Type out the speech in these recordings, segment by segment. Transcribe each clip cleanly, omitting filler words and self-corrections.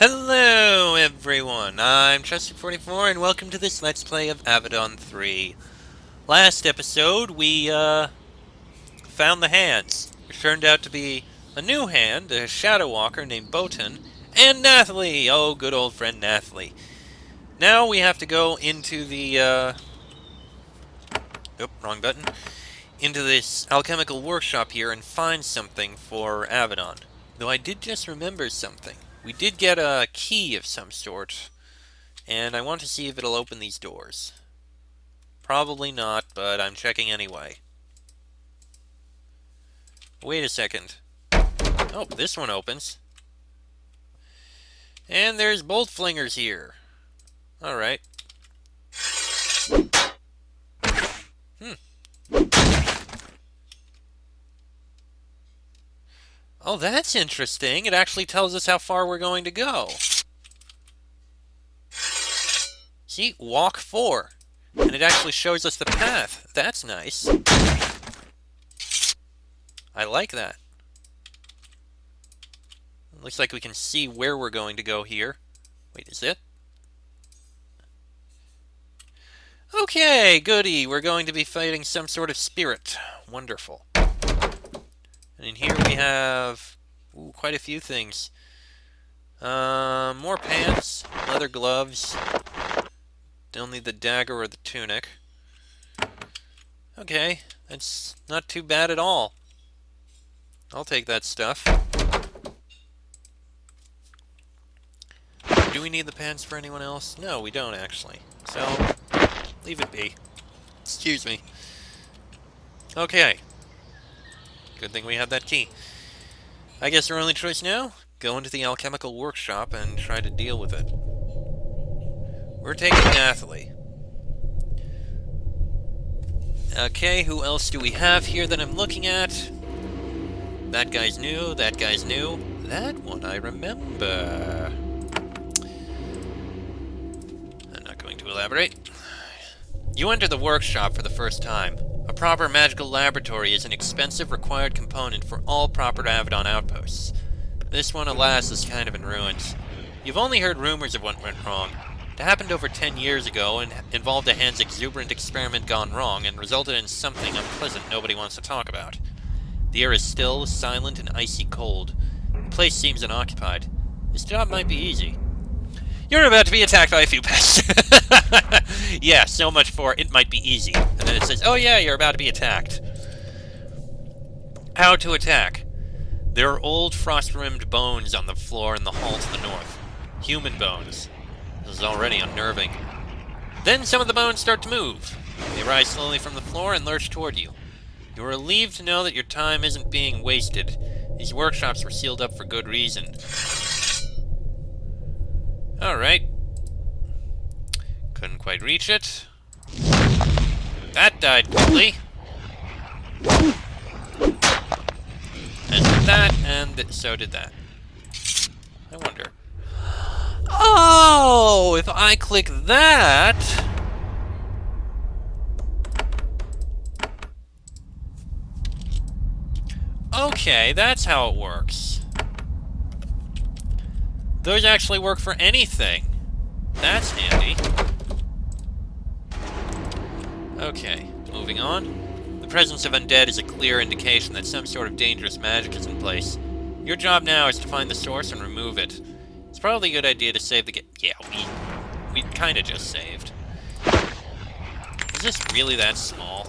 Hello everyone, I'm Chester44 and welcome to this Let's Play of Avadon 3. Last episode we found the hands, which turned out to be a new hand, a Shadow Walker named Botan, and Nathalie, oh good old friend Nathalie. Now we have to go into the, wrong button, into this alchemical workshop here and find something for Avadon. Though I did just remember something. We did get a key of some sort, and I want to see if it'll open these doors. Probably not, but I'm checking anyway. Wait a second. Oh, this one opens. And there's bolt flingers here. Alright. Oh, that's interesting. It actually tells us how far we're going to go. See? Walk 4. And it actually shows us the path. That's nice. I like that. Looks like we can see where we're going to go here. Wait, is it? Okay, goody. We're going to be fighting some sort of spirit. Wonderful. And in here we have quite a few things. More pants, leather gloves. Don't need the dagger or the tunic. Okay, that's not too bad at all. I'll take that stuff. Do we need the pants for anyone else? No, we don't actually. So, leave it be. Excuse me. Okay. Good thing we had that key. I guess our only choice now? Go into the alchemical workshop and try to deal with it. We're taking Nathalie. Okay, who else do we have here that I'm looking at? That guy's new, that guy's new. That one I remember. I'm not going to elaborate. You enter the workshop for the first time. A proper magical laboratory is an expensive required component for all proper Avadon outposts. This one, alas, is kind of in ruins. You've only heard rumors of what went wrong. It happened over 10 years ago and involved a hand's exuberant experiment gone wrong and resulted in something unpleasant nobody wants to talk about. The air is still, silent, and icy cold. The place seems unoccupied. This job might be easy. You're about to be attacked by a few pests. Yeah, so much for it might be easy. And then it says, oh yeah, you're about to be attacked. How to attack. There are old frost-rimmed bones on the floor in the hall to the north. Human bones. This is already unnerving. Then some of the bones start to move. They rise slowly from the floor and lurch toward you. You are relieved to know that your time isn't being wasted. These workshops were sealed up for good reason. Alright. Couldn't quite reach it. That died quickly. As did that, and so did that. I wonder. Oh! If I click that... Okay, that's how it works. Those actually work for anything. That's handy. Okay, moving on. The presence of undead is a clear indication that some sort of dangerous magic is in place. Your job now is to find the source and remove it. It's probably a good idea to save the yeah, we kinda just saved. Is this really that small?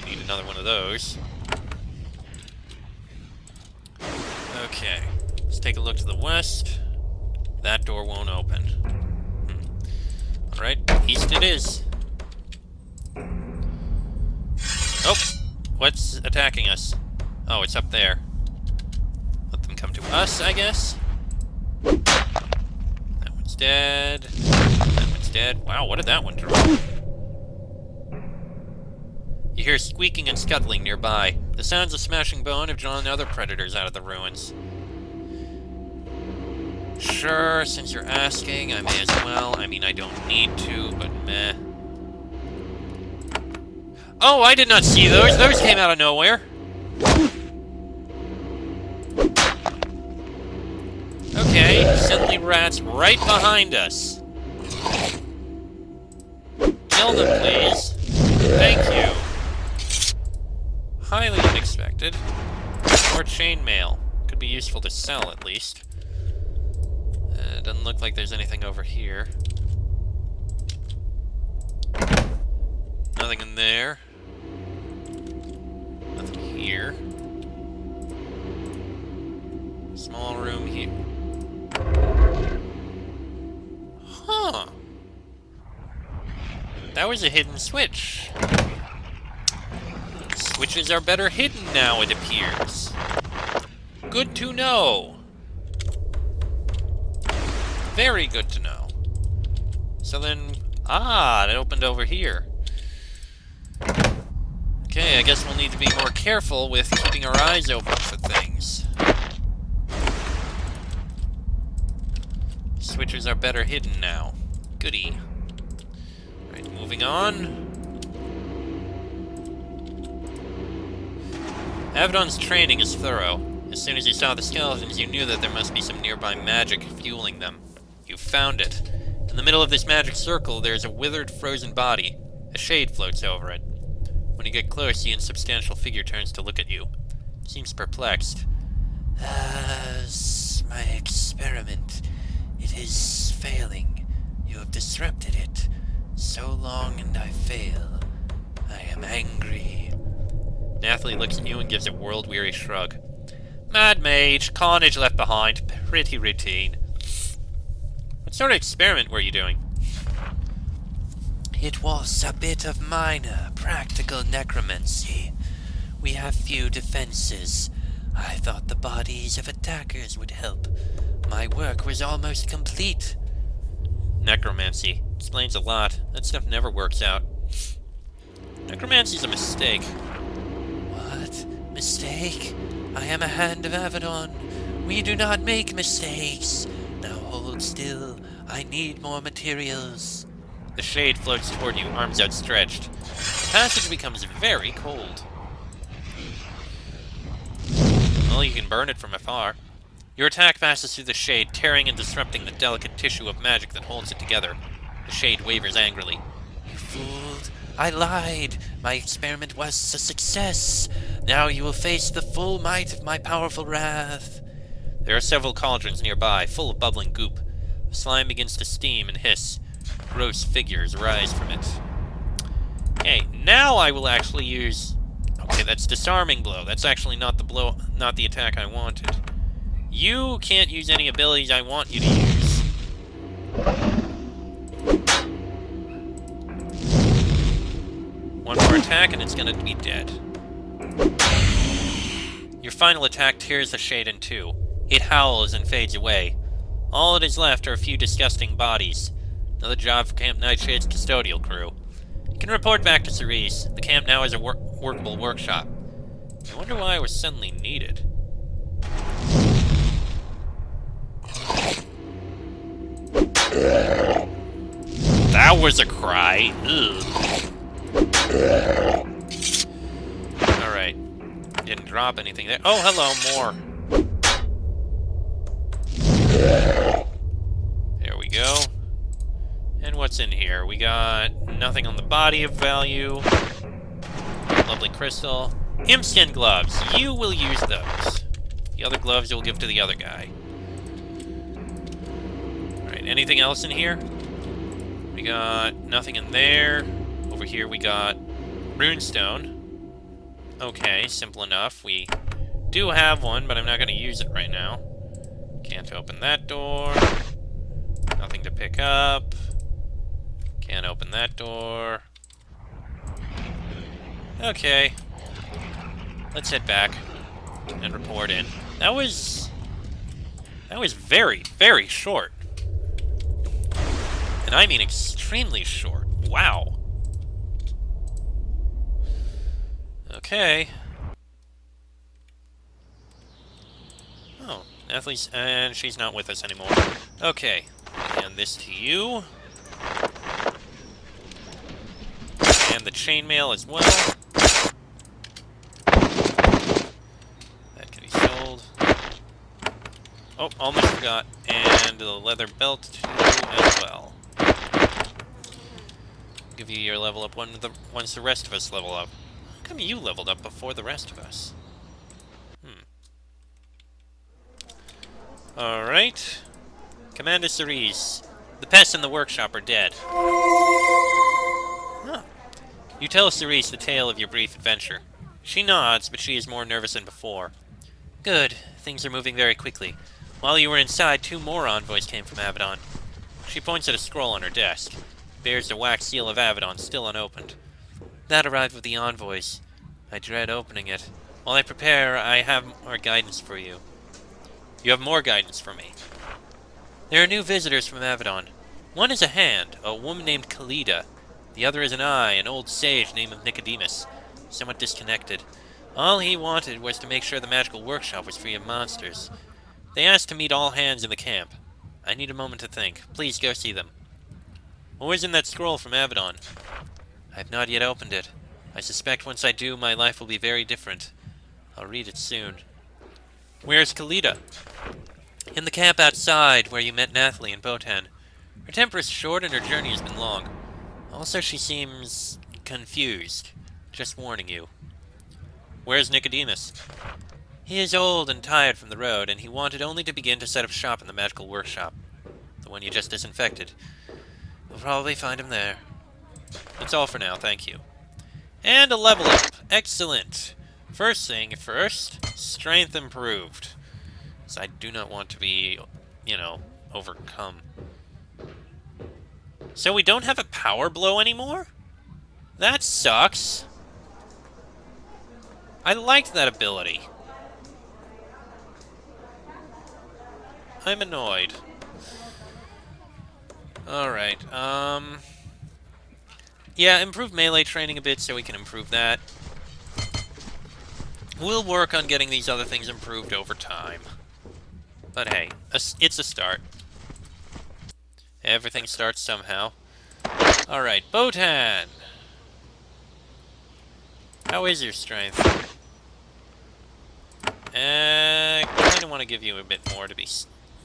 We need another one of those. Okay, let's take a look to the west. That door won't open. Alright, east it is. Oh! What's attacking us? Oh, it's up there. Let them come to us, I guess? That one's dead. That one's dead. Wow, what did that one draw? You hear squeaking and scuttling nearby. The sounds of smashing bone have drawn other predators out of the ruins. Sure, since you're asking, I may as well. I mean, I don't need to, but meh. Oh, I did not see those! Those came out of nowhere! Okay, Okay, Sentinel rats right behind us. Kill them, please. Thank you. Highly unexpected. More chainmail. Could be useful to sell, at least. Doesn't look like there's anything over here. Nothing in there. Nothing here. Small room here. Huh. That was a hidden switch. Switches are better hidden now, it appears. Good to know. Very good to know. So then... Ah, it opened over here. Okay, I guess we'll need to be more careful with keeping our eyes open for things. Switches are better hidden now. Goody. Alright, moving on. Avadon's training is thorough. As soon as you saw the skeletons, you knew that there must be some nearby magic fueling them. You found it. In the middle of this magic circle, there is a withered, frozen body. A shade floats over it. When you get close, the insubstantial figure turns to look at you. Seems perplexed. My experiment. It is failing. You have disrupted it. So long and I fail. I am angry. Nathalie looks at you and gives a world-weary shrug. Mad mage, carnage left behind, pretty routine. What sort of experiment were you doing? It was a bit of minor, practical necromancy. We have few defenses. I thought the bodies of attackers would help. My work was almost complete. Necromancy. Explains a lot. That stuff never works out. Necromancy's a mistake. What? Mistake? I am a hand of Avadon. We do not make mistakes. Now hold still. I need more materials. The shade floats toward you, arms outstretched. The passage becomes very cold. Well, you can burn it from afar. Your attack passes through the shade, tearing and disrupting the delicate tissue of magic that holds it together. The shade wavers angrily. You fooled. I lied. My experiment was a success. Now you will face the full might of my powerful wrath. There are several cauldrons nearby, full of bubbling goop. The slime begins to steam and hiss. Gross figures rise from it. Okay, now I will actually use... Okay, that's disarming blow. That's actually not the blow, not the attack I wanted. You can't use any abilities I want you to use. One more attack and it's gonna be dead. Your final attack tears the shade in two. It howls and fades away. All that is left are a few disgusting bodies. Another job for Camp Nightshade's custodial crew. You can report back to Cerise. The camp now is a workable workshop. I wonder why I was suddenly needed. That was a cry. Ugh. Alright. Didn't drop anything there. Oh, hello, more. There we go. And what's in here? We got nothing on the body of value. Lovely crystal. Imp-skin gloves. You will use those. The other gloves you'll give to the other guy. Alright, anything else in here? We got nothing in there. Over here we got runestone. Okay, simple enough. We do have one, but I'm not going to use it right now. Can't open that door. Nothing to pick up. Can't open that door. Okay. Let's head back and report in. That was very, very short. And I mean extremely short. Wow. Okay. Oh, Natalie's... and she's not with us anymore. Okay. Hand this to you. And the chainmail as well. That can be sold. Oh, almost forgot. And the leather belt too as well. Give you your level up once the rest of us level up. How come you leveled up before the rest of us? Alright. Commander Cerise. The pests in the workshop are dead. Huh. You tell Cerise the tale of your brief adventure. She nods, but she is more nervous than before. Good. Things are moving very quickly. While you were inside, 2 more envoys came from Avadon. She points at a scroll on her desk. Bears the wax seal of Avadon, still unopened. That arrived with the envoys. I dread opening it. While I prepare, I have more guidance for you. You have more guidance for me. There are new visitors from Avadon. One is a hand, a woman named Kalida. The other is an eye, an old sage named Nicodemus. Somewhat disconnected. All he wanted was to make sure the magical workshop was free of monsters. They asked to meet all hands in the camp. I need a moment to think. Please go see them. What was in that scroll from Avadon? I have not yet opened it. I suspect once I do, my life will be very different. I'll read it soon. Where's Kalida? In the camp outside, where you met Nathalie and Botan. Her temper is short and her journey has been long. Also, she seems confused. Just warning you. Where's Nicodemus? He is old and tired from the road, and he wanted only to begin to set up shop in the magical workshop. The one you just disinfected. You'll probably find him there. That's all for now, thank you. And a level up. Excellent. First thing first, strength improved. So I do not want to be, overcome. So we don't have a power blow anymore? That sucks. I liked that ability. I'm annoyed. Alright, yeah, improve melee training a bit so we can improve that. We'll work on getting these other things improved over time. But hey, it's a start. Everything starts somehow. Alright, Botan! How is your strength? Kinda want to give you a bit more to be...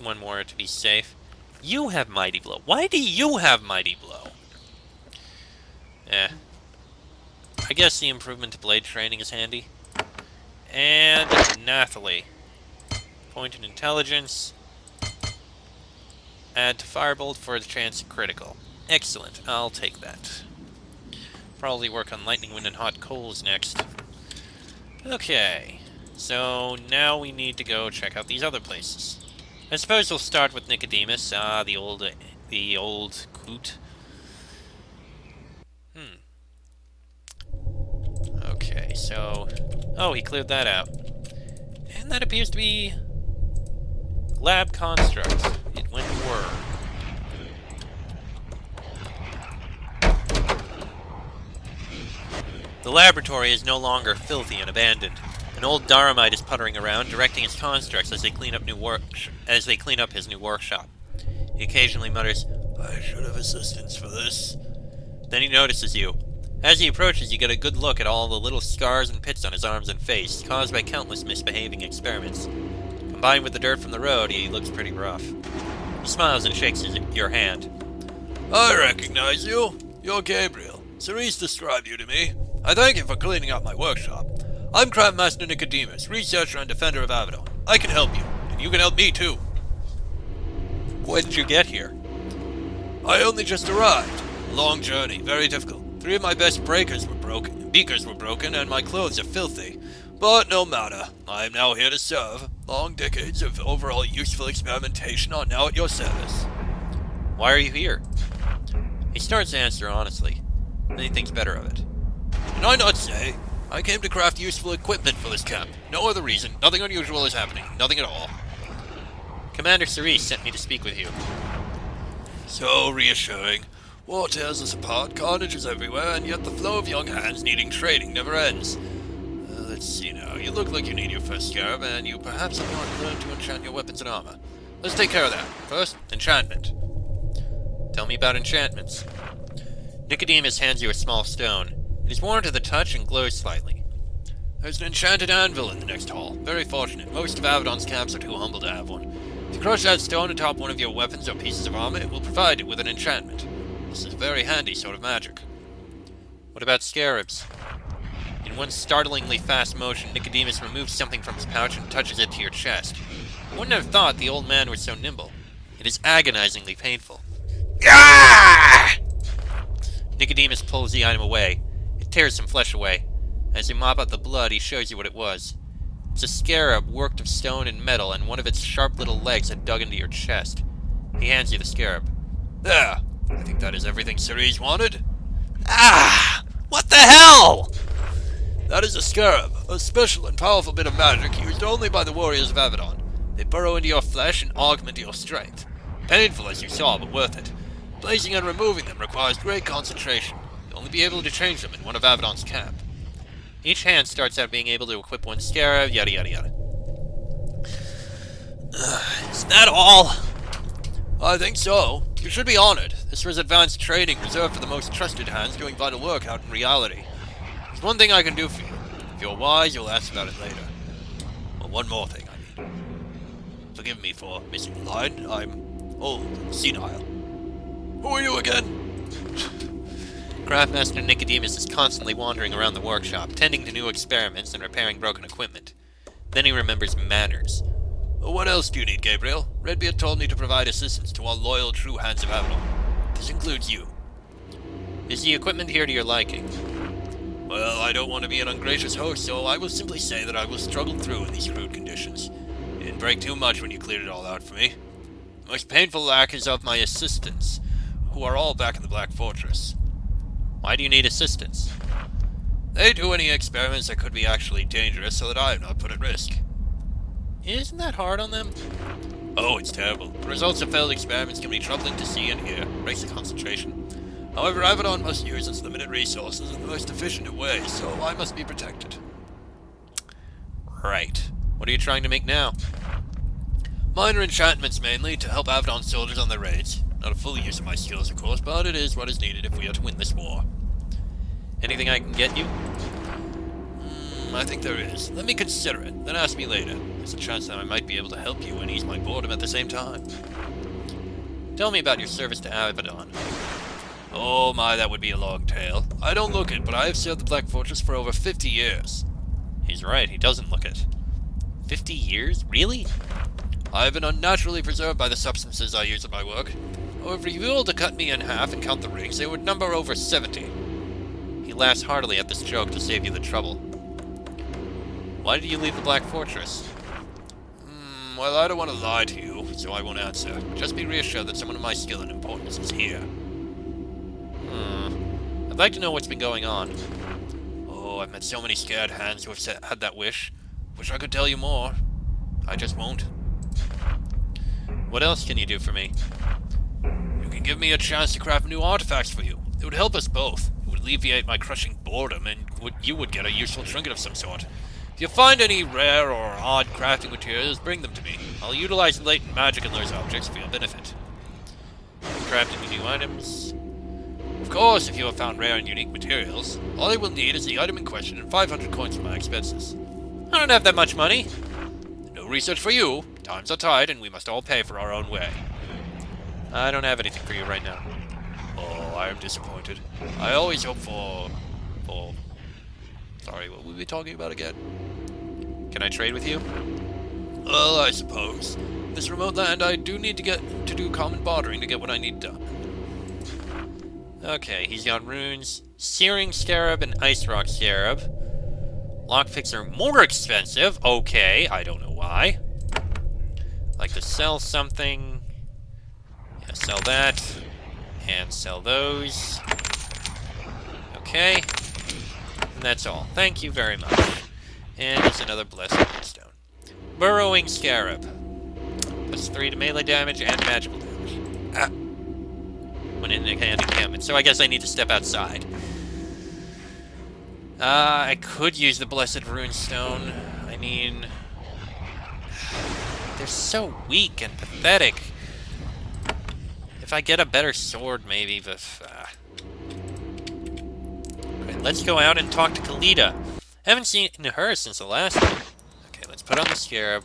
one more to be safe. You have Mighty Blow. Why do you have Mighty Blow? I guess the improvement to blade training is handy. And Nathalie. Point in intelligence. Add to Firebolt for the chance of critical. Excellent. I'll take that. Probably work on Lightning Wind and Hot Coals next. Okay. So now we need to go check out these other places. I suppose we'll start with Nicodemus. The old coot. Okay, so... Oh, he cleared that out. And that appears to be... Lab Construct. It went whir. The laboratory is no longer filthy and abandoned. An old Daramite is puttering around, directing his constructs as they clean up his new workshop. He occasionally mutters, "I should have assistants for this." Then he notices you. As he approaches, you get a good look at all the little scars and pits on his arms and face, caused by countless misbehaving experiments. Combined with the dirt from the road, he looks pretty rough. He smiles and shakes your hand. "I recognize you. You're Gabriel. Cerise described you to me. I thank you for cleaning up my workshop. I'm Craft Master Nicodemus, researcher and defender of Avadon. I can help you, and you can help me too." When did you get here? "I only just arrived. Long journey, very difficult. 3 of my best beakers were broken, and my clothes are filthy. But no matter, I am now here to serve. Long decades of overall useful experimentation are now at your service." Why are you here? He starts to answer honestly. Then he thinks better of it. "Can I not say? I came to craft useful equipment for this camp. No other reason. Nothing unusual is happening. Nothing at all." Commander Cerise sent me to speak with you. So reassuring. War tears us apart, carnage is everywhere, and yet the flow of young hands needing training never ends. Let's see now. You look like you need your first scarab, and you perhaps have not learned to enchant your weapons and armor. Let's take care of that. First, enchantment. Tell me about enchantments. Nicodemus hands you a small stone. It is warm to the touch and glows slightly. There's an enchanted anvil in the next hall. Very fortunate. Most of Avadon's camps are too humble to have one. If you crush that stone atop one of your weapons or pieces of armor, it will provide it with an enchantment. This is a very handy sort of magic. What about scarabs? In one startlingly fast motion, Nicodemus removes something from his pouch and touches it to your chest. I wouldn't have thought the old man was so nimble. It is agonizingly painful. Ah! Nicodemus pulls the item away. It tears some flesh away. As you mop out the blood, he shows you what it was. It's a scarab worked of stone and metal, and one of its sharp little legs had dug into your chest. He hands you the scarab. There! I think that is everything Ceres wanted. Ah! What the hell?! That is a scarab, a special and powerful bit of magic used only by the warriors of Avadon. They burrow into your flesh and augment your strength. Painful as you saw, but worth it. Placing and removing them requires great concentration. You'll only be able to change them in one of Avadon's camp. Each hand starts out being able to equip one scarab, yada yada yada. Is that all? I think so. You should be honored. This was advanced training reserved for the most trusted hands doing vital work out in reality. There's one thing I can do for you. If you're wise, you'll ask about it later. Well, one more thing, I mean. Forgive me for missing the line. I'm old and senile. Who are you again? Craftmaster Nicodemus is constantly wandering around the workshop, tending to new experiments and repairing broken equipment. Then he remembers manners. Well, what else do you need, Gabriel? Redbeard told me to provide assistance to all loyal, true hands of Avadon. This includes you. Is the equipment here to your liking? Well, I don't want to be an ungracious host, so I will simply say that I will struggle through in these crude conditions. You didn't break too much when you cleared it all out for me. The most painful lack is of my assistants, who are all back in the Black Fortress. Why do you need assistance? They do any experiments that could be actually dangerous so that I am not put at risk. Isn't that hard on them? Oh, it's terrible. The results of failed experiments can be troubling to see and hear. Breaks the concentration. However, Avadon must use its limited resources in the most efficient of ways, so I must be protected. Right. What are you trying to make now? Minor enchantments mainly, to help Avadon soldiers on their raids. Not a full use of my skills, of course, but it is what is needed if we are to win this war. Anything I can get you? I think there is. Let me consider it, then ask me later. There's a chance that I might be able to help you and ease my boredom at the same time. Tell me about your service to Avadon. Oh my, that would be a long tale. I don't look it, but I have served the Black Fortress for over 50 years. He's right, he doesn't look it. 50 years? Really? I have been unnaturally preserved by the substances I use in my work. However, if you were to cut me in half and count the rings, they would number over 70. He laughs heartily at this joke to save you the trouble. Why did you leave the Black Fortress? Well, I don't want to lie to you, so I won't answer. Just be reassured that someone of my skill and importance is here. I'd like to know what's been going on. Oh, I've met so many scared hands who have had that wish. Wish I could tell you more. I just won't. What else can you do for me? You can give me a chance to craft new artifacts for you. It would help us both. It would alleviate my crushing boredom, and you would get a useful trinket of some sort. If you find any rare or odd crafting materials, bring them to me. I'll utilize latent magic in those objects for your benefit. Craft any new items? Of course, if you have found rare and unique materials, all I will need is the item in question and 500 coins for my expenses. I don't have that much money. No research for you. Times are tight, and we must all pay for our own way. I don't have anything for you right now. Oh, I am disappointed. I always hope for... Sorry, what were we talking about again? Can I trade with you? Well, I suppose. In this remote land, I do need to do common bartering to get what I need done. Okay, he's got runes. Searing Scarab and Ice Rock Scarab. Lockpicks are more expensive. Okay, I don't know why. Like to sell something. Yeah, sell that. And sell those. Okay. And that's all. Thank you very much. And it's another Blessed Stone. Burrowing Scarab. Plus 3 to melee damage and magical damage. Ah. When in an encampment. So I guess I need to step outside. I could use the Blessed Runestone. I mean... They're so weak and pathetic. If I get a better sword, maybe, but... Alright, let's go out and talk to Kalita. Haven't seen her since the last one. Okay, let's put on the Scarab.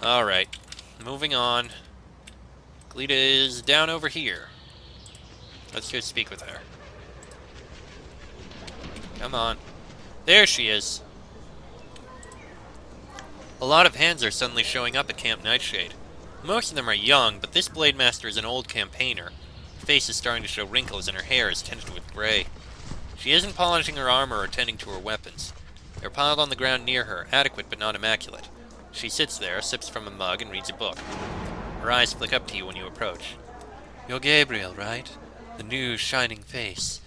Alright. Moving on. Kalita is down over here. Let's go speak with her. Come on. There she is. A lot of hands are suddenly showing up at Camp Nightshade. Most of them are young, but this Blade Master is an old campaigner. Her face is starting to show wrinkles and her hair is tinged with gray. She isn't polishing her armor or tending to her weapons. They're piled on the ground near her, adequate but not immaculate. She sits there, sips from a mug, and reads a book. Her eyes flick up to you when you approach. You're Gabriel, right? The new, shining face.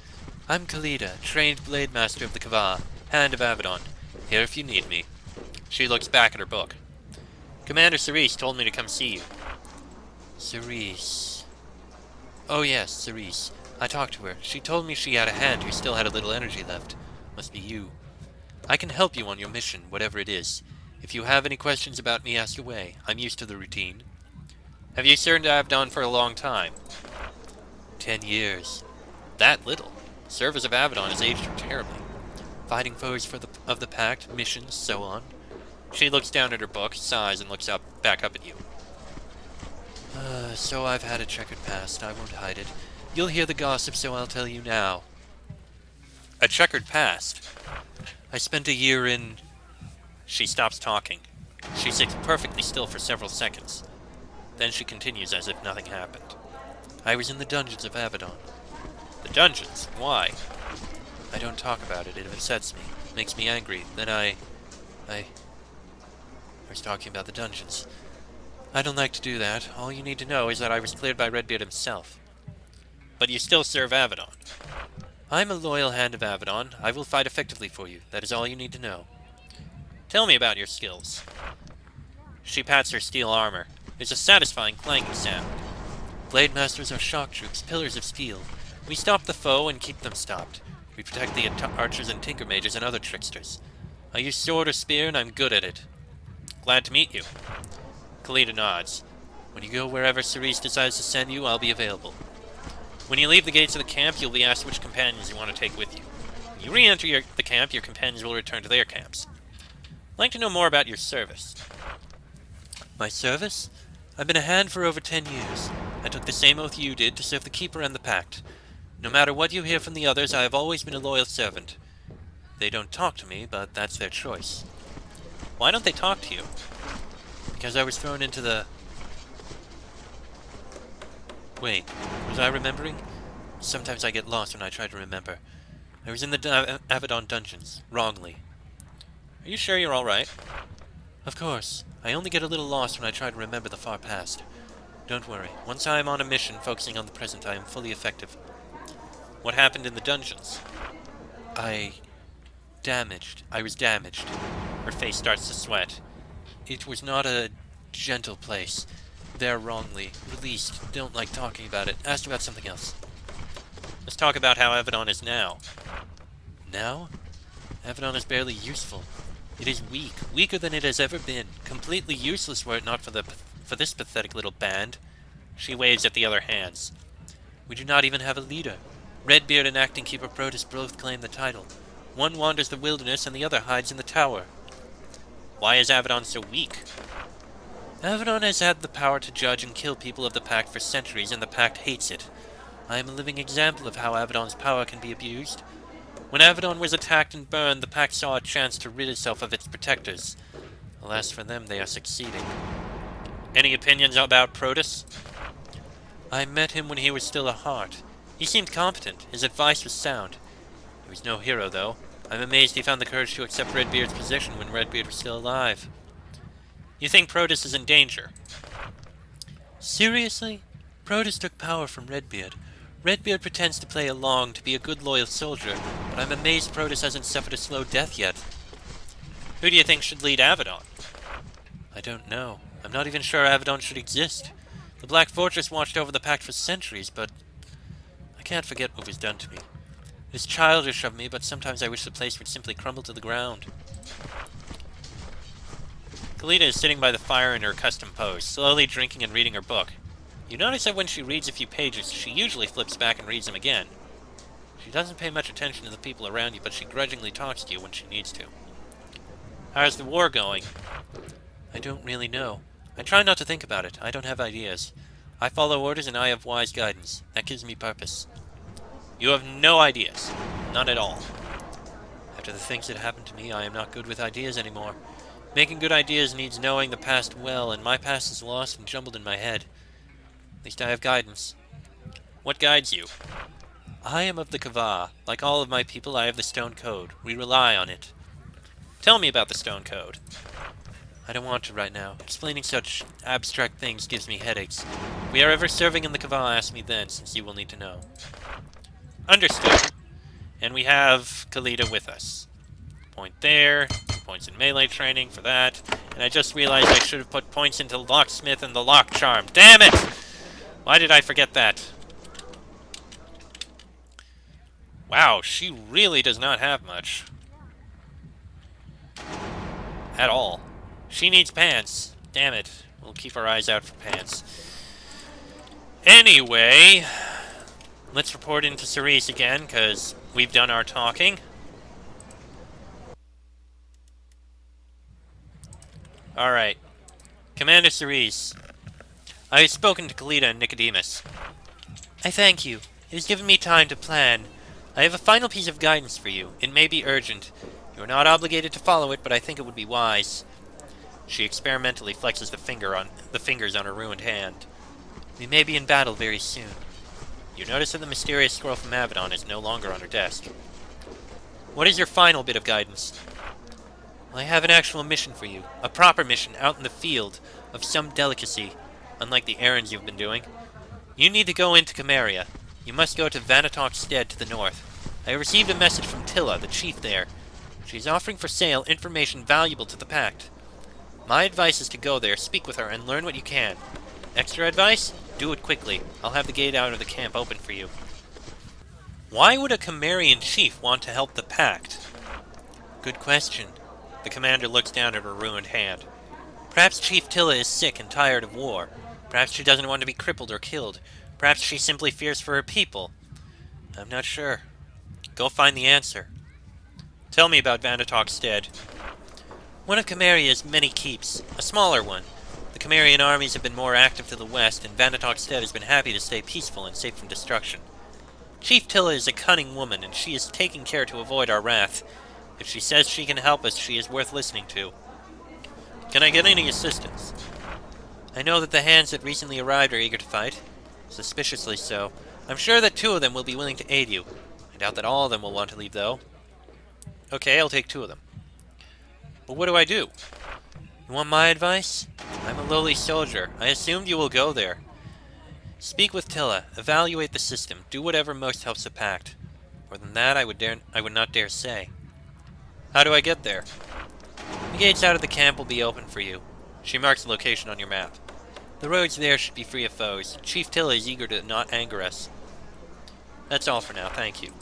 I'm Kalita, trained Blade Master of the Kava, Hand of Avadon. Here if you need me. She looks back at her book. Commander Cerise told me to come see you. Cerise. Oh yes, Cerise. I talked to her. She told me she had a hand who still had a little energy left. Must be you. I can help you on your mission, whatever it is. If you have any questions about me, ask away. I'm used to the routine. Have you served Avadon for a long time? 10 years. That little? Service of Avadon has aged her terribly. Fighting foes of the Pact, missions, so on. She looks down at her book, sighs, and looks back up at you. So I've had a checkered past. I won't hide it. You'll hear the gossip, so I'll tell you now. A checkered past? I spent a year in... She stops talking. She sits perfectly still for several seconds. Then she continues as if nothing happened. I was in the dungeons of Avadon. The dungeons? Why? I don't talk about it. It upsets me. Makes me angry. Then I was talking about the dungeons. I don't like to do that. All you need to know is that I was cleared by Redbeard himself. But you still serve Avadon. I'm a loyal Hand of Avadon. I will fight effectively for you. That is all you need to know. Tell me about your skills. She pats her steel armor. There's a satisfying clanging sound. Blade Masters are shock troops, pillars of steel. We stop the foe and keep them stopped. We protect the archers and tinker mages and other tricksters. I use sword or spear and I'm good at it. Glad to meet you. Kalita nods. When you go wherever Cerise decides to send you, I'll be available. When you leave the gates of the camp, you'll be asked which companions you want to take with you. When you re-enter the camp, your companions will return to their camps. I'd like to know more about your service. My service? I've been a Hand for over 10 years. I took the same oath you did to serve the Keeper and the Pact. No matter what you hear from the others, I have always been a loyal servant. They don't talk to me, but that's their choice. Why don't they talk to you? Because I was thrown into the... Wait, was I remembering? Sometimes I get lost when I try to remember. I was in the Avadon dungeons, wrongly. Are you sure you're alright? Of course. I only get a little lost when I try to remember the far past. Don't worry. Once I am on a mission focusing on the present, I am fully effective. What happened in the dungeons? I was damaged. Her face starts to sweat. It was not a gentle place. There wrongly. Released. Don't like talking about it. Asked about something else. Let's talk about how Avadon is now. Now? Avadon is barely useful. It is weak. Weaker than it has ever been. Completely useless were it not for this pathetic little band. She waves at the other hands. We do not even have a leader. Redbeard and Acting Keeper Protus both claim the title. One wanders the wilderness and the other hides in the tower. Why is Avadon so weak? Avadon has had the power to judge and kill people of the Pact for centuries, and the Pact hates it. I am a living example of how Avadon's power can be abused. When Avadon was attacked and burned, the Pact saw a chance to rid itself of its protectors. Alas for them, they are succeeding. Any opinions about Protus? I met him when he was still a heart. He seemed competent. His advice was sound. He was no hero, though. I'm amazed he found the courage to accept Redbeard's position when Redbeard was still alive. You think Protus is in danger? Seriously? Protus took power from Redbeard. Redbeard pretends to play along, to be a good loyal soldier, but I'm amazed Protus hasn't suffered a slow death yet. Who do you think should lead Avadon? I don't know. I'm not even sure Avadon should exist. The Black Fortress watched over the Pact for centuries, but I can't forget what was done to me. It is childish of me, but sometimes I wish the place would simply crumble to the ground. Kalita is sitting by the fire in her accustomed pose, slowly drinking and reading her book. You notice that when she reads a few pages, she usually flips back and reads them again. She doesn't pay much attention to the people around you, but she grudgingly talks to you when she needs to. How's the war going? I don't really know. I try not to think about it. I don't have ideas. I follow orders and I have wise guidance. That gives me purpose. You have no ideas. None at all. After the things that happened to me, I am not good with ideas anymore. Making good ideas needs knowing the past well, and my past is lost and jumbled in my head. At least I have guidance. What guides you? I am of the Kava. Like all of my people, I have the Stone Code. We rely on it. Tell me about the Stone Code. I don't want to right now. Explaining such abstract things gives me headaches. If we are ever serving in the Kava, ask me then, since you will need to know. Understood. And we have Kalita with us. Point there. Points in melee training for that. And I just realized I should have put points into Locksmith and the Lock Charm. Damn it! Why did I forget that? Wow, she really does not have much. At all. She needs pants. Damn it. We'll keep our eyes out for pants. Anyway, let's report into Cerise again, because we've done our talking. Alright. Commander Cerise, I have spoken to Kalita and Nicodemus. I thank you. It has given me time to plan. I have a final piece of guidance for you. It may be urgent. You are not obligated to follow it, but I think it would be wise. She experimentally flexes the fingers on her ruined hand. We may be in battle very soon. You notice that the mysterious scroll from Avadon is no longer on her desk. What is your final bit of guidance? Well, I have an actual mission for you. A proper mission out in the field of some delicacy, unlike the errands you've been doing. You need to go into Cameria. You must go to Vanatok's Stead to the north. I received a message from Tilla, the chief there. She is offering for sale information valuable to the Pact. My advice is to go there, speak with her, and learn what you can. Extra advice? Do it quickly. I'll have the gate out of the camp open for you. Why would a Camarian chief want to help the Pact? Good question. The commander looks down at her ruined hand. Perhaps Chief Tilla is sick and tired of war. Perhaps she doesn't want to be crippled or killed. Perhaps she simply fears for her people. I'm not sure. Go find the answer. Tell me about Vanatok's Stead. One of Camaria's many keeps, a smaller one. The Camarian armies have been more active to the west, and Vanatok's Stead has been happy to stay peaceful and safe from destruction. Chief Tilla is a cunning woman, and she is taking care to avoid our wrath. If she says she can help us, she is worth listening to. Can I get any assistance? I know that the hands that recently arrived are eager to fight. Suspiciously so. I'm sure that 2 of them will be willing to aid you. I doubt that all of them will want to leave, though. Okay, I'll take 2 of them. But what do I do? You want my advice? I'm a lowly soldier. I assumed you will go there. Speak with Tilla. Evaluate the system. Do whatever most helps the Pact. More than that, I would not dare say. How do I get there? The gates out of the camp will be open for you. She marks the location on your map. The roads there should be free of foes. Chief Tilla is eager to not anger us. That's all for now, thank you.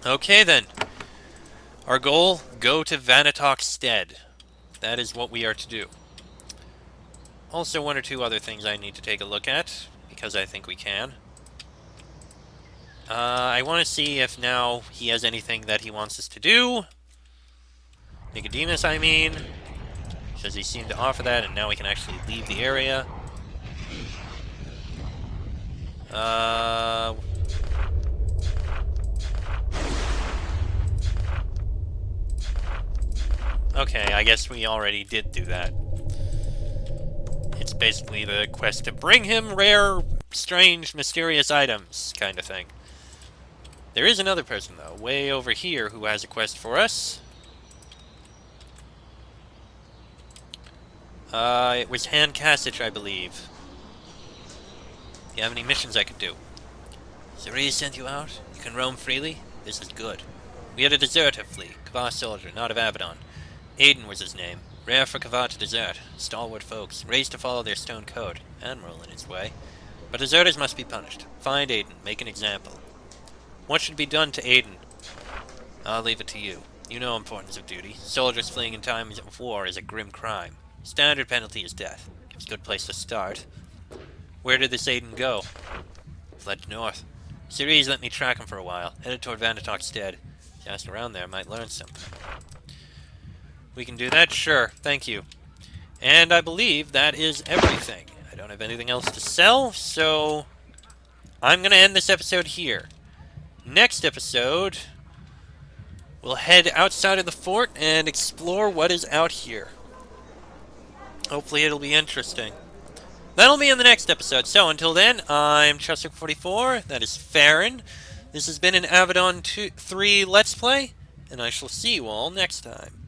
Okay then. Our goal, go to Vanatok's Stead. That is what we are to do. Also 1 or 2 other things I need to take a look at, because I think we can. I want to see if now he has anything that he wants us to do. Nicodemus, I mean. Says he seemed to offer that, and now we can actually leave the area. Okay, I guess we already did do that. It's basically the quest to bring him rare, strange, mysterious items, kind of thing. There is another person, though, way over here, who has a quest for us. It was Han Kasich, I believe. Do you have any missions I could do? Cerise sent you out? You can roam freely? This is good. We had a deserter flee, Kava soldier, not of Avadon. Aiden was his name. Rare for Kava to desert. Stalwart folks, raised to follow their stone code. Admiral in his way. But deserters must be punished. Find Aiden, make an example. What should be done to Aiden? I'll leave it to you. You know importance of duty. Soldiers fleeing in times of war is a grim crime. Standard penalty is death. Gives a good place to start. Where did this Aiden go? Fled north. Cerise let me track him for a while. Headed toward Vanatok's Stead. Just around there, might learn something. We can do that? Sure, thank you. And I believe that is everything. I don't have anything else to sell, so I'm going to end this episode here. Next episode, we'll head outside of the fort and explore what is out here. Hopefully it'll be interesting. That'll be in the next episode. So until then, I'm Chester44. That is Farron. This has been an Avadon 3 Let's Play, and I shall see you all next time.